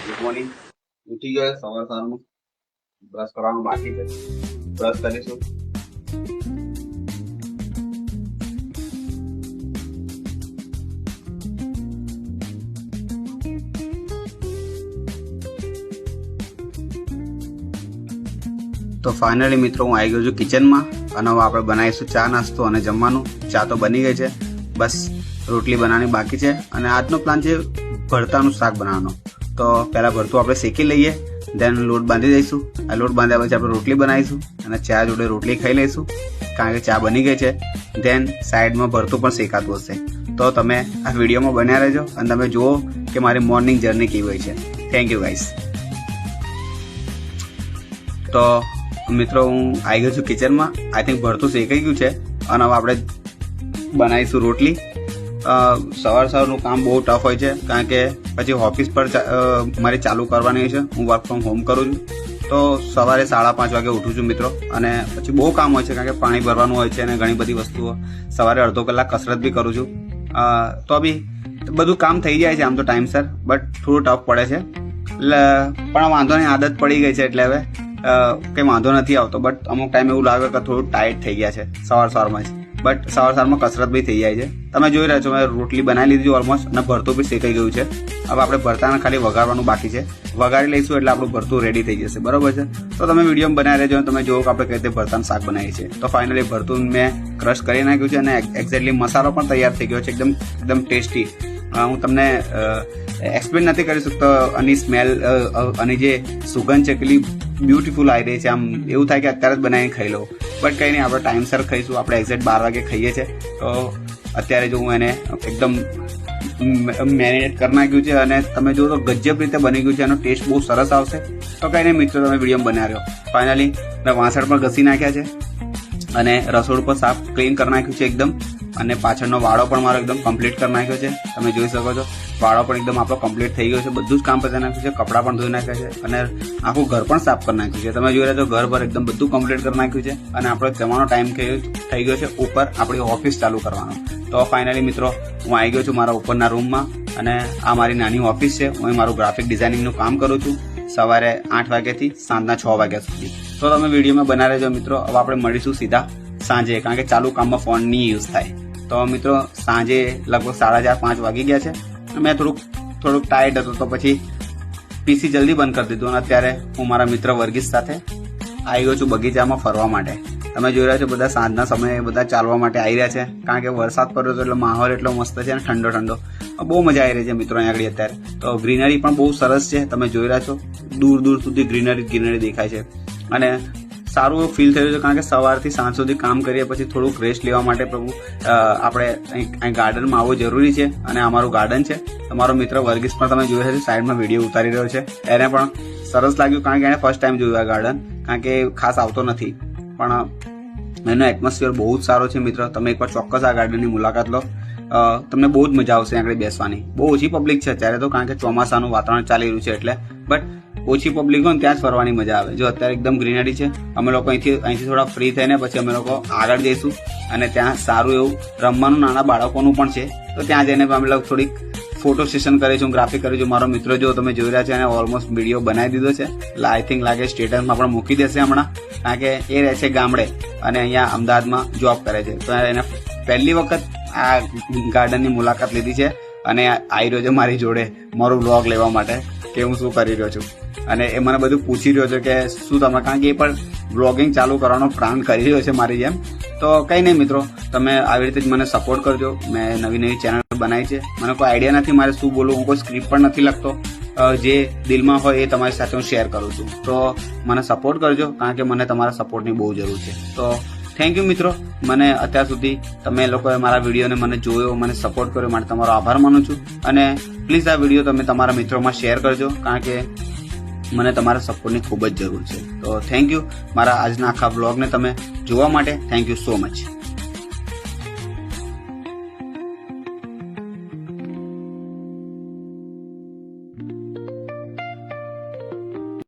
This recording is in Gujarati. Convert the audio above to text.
Good morning. ઉઠી ગયો સવારમાં, બ્રશ કરવાનું બાકી છે. બ્રશ કરીશું. તો ફાઇનલી મિત્રો હું આવી ગયો છું કિચનમાં અને હવે આપણે બનાવીશું ચા નાસ્તો અને જમવાનું. ચા તો બની ગઈ છે, બસ રોટલી બનાવવાની બાકી છે. અને આજનો પ્લાન છે ભરતાનું શાક બનાવવાનો. તો પહેલાં ભરતું આપણે શેકી લઈએ, દેન લોટ બાંધી દઈશું. આ લોટ બાંધ્યા પછી આપણે રોટલી બનાવીશું અને ચા જોડે રોટલી ખાઈ લઈશું, કારણ કે ચા બની ગઈ છે. દેન સાઈડમાં ભરતું પણ શેકાતું હશે. તો તમે આ વિડીયોમાં બન્યા રહેજો અને તમે જુઓ કે મારી મોર્નિંગ જર્ની કેવી હોય છે. Thank you guys. તો મિત્રો હું આવી ગયો છું કિચનમાં. આઈ થિંક ભરતું શેકાઈ ગયું છે અને હવે આપણે બનાવીશું રોટલી. સવારનું કામ બહુ ટફ હોય છે, કારણ કે પછી ઓફિસ પર મારે ચાલુ કરવાની છે. હું વર્ક ફ્રોમ હોમ કરું છું, તો સવારે 5:30 વાગે ઉઠું છું મિત્રો. અને પછી બહુ કામ હોય છે, કારણ કે પાણી ભરવાનું હોય છે અને ઘણી બધી વસ્તુઓ. સવારે અડધો કલાક કસરત બી કરું છું. તો બી બધું કામ થઈ જાય છે આમ તો ટાઈમસર, બટ થોડું ટફ પડે છે. પણ વાંધો નહીં, આદત પડી ગઈ છે એટલે હવે કંઈ વાંધો નથી આવતો. બટ અમુક ટાઈમ એવું લાગે કે થોડું ટાઈટ થઈ ગયા છે સવારમાં જ. બટ સવારમાં કસરત બી થઈ જાય છે. તમે જોઈ રહ્યા છો મેં રોટલી બનાવી લીધી ઓલમોસ્ટ, અને ભરતું બી શેકાઈ ગયું છે. હવે આપણે ભરતાને ખાલી વઘારવાનું બાકી છે. વઘારી લઈશું એટલે આપણું ભરતું રેડી થઈ જશે, બરોબર છે. તો તમે વિડીયો બનાવી રહેજો અને તમે જુઓ કે આપણે કઈ રીતે ભરતાનું શાક બનાવીએ છીએ. તો ફાઇનલી ભરતું મેં ક્રશ કરી નાખ્યું છે અને એક્ઝેક્ટલી મસાલો પણ તૈયાર થઈ ગયો છે, એકદમ ટેસ્ટી. હું તમને એક્સપ્લેન નથી કરી શકતો. આની સ્મેલ અને જે સુગંધ છે કેટલી બ્યુટીફુલ આવી રહી છે. આમ એવું થાય કે અત્યારે જ બનાવીને ખાઈ લો. બટ કંઈ નહીં, આપણે ટાઈમસર ખાઈશું. આપણે એક્ઝેક્ટ 12 વાગે ખાઈએ છીએ. તો અત્યારે જો હું એને એકદમ મેરિનેટ કરી નાખ્યું છે અને તમે જુઓ તો ગજબ રીતે બની ગયું છે. એનો ટેસ્ટ બહુ સરસ આવશે. તો કંઈ નહીં મિત્રો, તમે વિડીયો બનાવ્યો. ફાઇનલી મેં વાસણ પણ ઘસી નાખ્યા છે અને રસોડું પણ સાફ ક્લીન કરી નાખ્યું છે એકદમ. અને પાછળનો વાળો પણ મારો એકદમ કમ્પ્લીટ કરી નાખ્યો છે. તમે જોઈ શકો છો વાળો પણ એકદમ આપણો કમ્પ્લીટ થઈ ગયો છે. બધું જ કામ પતાવી નાખ્યું છે, કપડાં પણ ધોઈ નાખ્યા છે અને આખું ઘર પણ સાફ કરી નાખ્યું છે. તમે જોઈ રહ્યા છો ઘર પર એકદમ બધું કમ્પ્લીટ કરી નાખ્યું છે. અને આપણો જવાનો ટાઈમ થઈ ગયો છે ઉપર આપણી ઓફિસ ચાલુ કરવાનો. તો ફાઇનલી મિત્રો હું આવી ગયો છું મારા ઉપરના રૂમમાં અને આ મારી નાની ઓફિસ છે. હું મારું ગ્રાફિક ડિઝાઇનિંગનું કામ કરું છું સવારે 8 વાગ્યાથી સાંજના 6 વાગ્યા સુધી. તો તમે વિડીયોમાં બનાવી રહેજો મિત્રો. હવે આપણે મળીશું સીધા સાંજે, કારણ કે ચાલુ કામમાં ફોન નહીં યુઝ થાય. તો મિત્રો સાંજે લગભગ 4:30-5 વાગી ગયા છે. મેં થોડુંક ટાયર્ડ હતો તો પછી પીસી જલ્દી બંધ કરી દીધું. અને અત્યારે હું મારા મિત્ર વર્ગીસ સાથે આવી ગયો છું બગીચામાં ફરવા માટે. તમે જોઈ રહ્યા છો બધા સાંજના સમયે બધા ચાલવા માટે આવી રહ્યા છે, કારણ કે વરસાદ પડ્યો હતો એટલે માહોલ એટલો મસ્ત છે અને ઠંડો. બહુ મજા આવી રહી છે મિત્રો અહીંયા આગળ અત્યારે. તો ગ્રીનરી પણ બહુ સરસ છે. તમે જોઈ રહ્યા છો દૂર સુધી ગ્રીનરી દેખાય છે અને સારું એવું ફીલ થયું છે, કારણ કે સવારથી સાંજ સુધી કામ કરીએ પછી થોડુંક રેસ્ટ લેવા માટે આપણે અહીં ગાર્ડનમાં આવવું જરૂરી છે. અને અમારું ગાર્ડન છે. તમારો મિત્ર વર્ગીસ પણ તમે જોઈ રહ્યા છો સાઈડમાં વિડીયો ઉતારી રહ્યો છે. એને પણ સરસ લાગ્યું, કારણ કે એને ફર્સ્ટ ટાઈમ જોયું આ ગાર્ડન, કારણ કે ખાસ આવતો નથી. પણ એનો એટમોસ્ફિયર બહુ જ સારો છે મિત્રો. તમે એકવાર ચોક્કસ આ ગાર્ડનની મુલાકાત લો, તમને બહુ જ મજા આવશે આગળ બેસવાની. બહુ ઓછી પબ્લિક છે અત્યારે તો, કારણ કે ચોમાસાનું વાતાવરણ ચાલી રહ્યું છે એટલે. બટ ઓછી પબ્લિક હોય ને ત્યાં જ ફરવાની મજા આવે. જો અત્યારે એકદમ ગ્રીનરી છે. અમે લોકો અહીંથી થોડા ફ્રી થઈને પછી અમે લોકો આગળ જઈશું અને ત્યાં સારું એવું રમવાનું નાના બાળકોનું પણ છે. તો ત્યાં જઈને અમે લોકો થોડીક ફોટો સેશન કરીશું, ગ્રાફિક કરીશું. મારો મિત્રો જો તમે જોઈ રહ્યા છો એને ઓલમોસ્ટ વિડીયો બનાવી દીધો છે. એટલે આઈ થિંક લાગે સ્ટેટસમાં પણ મૂકી દેશે હમણાં, કારણ કે એ રહે છે ગામડે અને અહીંયા અમદાવાદમાં જોબ કરે છે. તો એને પહેલી વખત આ ગાર્ડનની મુલાકાત લીધી છે અને આવી રહ્યો છે મારી જોડે મારો વ્લોગ લેવા માટે કે હું શું કરી રહ્યો છું. અને એ મને બધું પૂછી રહ્યો છે કે શું તમે, કારણ કે એ પણ વ્લોગિંગ ચાલુ કરવાનો પ્લાન કરી રહ્યો છે મારી જેમ. તો કંઈ નહીં મિત્રો, તમે આવી રીતે જ મને સપોર્ટ કરજો. મેં નવી ચેનલ બનાવી છે. મને કોઈ આઈડિયા નથી મારે શું બોલવું. હું કોઈ સ્ક્રિપ્ટ પણ નથી લખતો. જે દિલમાં હોય એ તમારી સાથે હું શેર કરું છું. તો મને સપોર્ટ કરજો, કારણ કે મને તમારા સપોર્ટની બહુ જરૂર છે. તો થેન્ક યુ મિત્રો. મને અત્યાર સુધી તમે લોકોએ મારા વિડીયોને મને જોયો, મને સપોર્ટ કર્યો, માટે તમારો આભાર માનું છું. અને પ્લીઝ આ વિડીયો તમે તમારા મિત્રોમાં શેર કરજો, કારણ કે મને તમારા સપોર્ટની ખૂબ જ જરૂર છે. તો થેન્ક યુ મારા આજના આખા બ્લોગને તમે જોવા માટે. Thank you so much.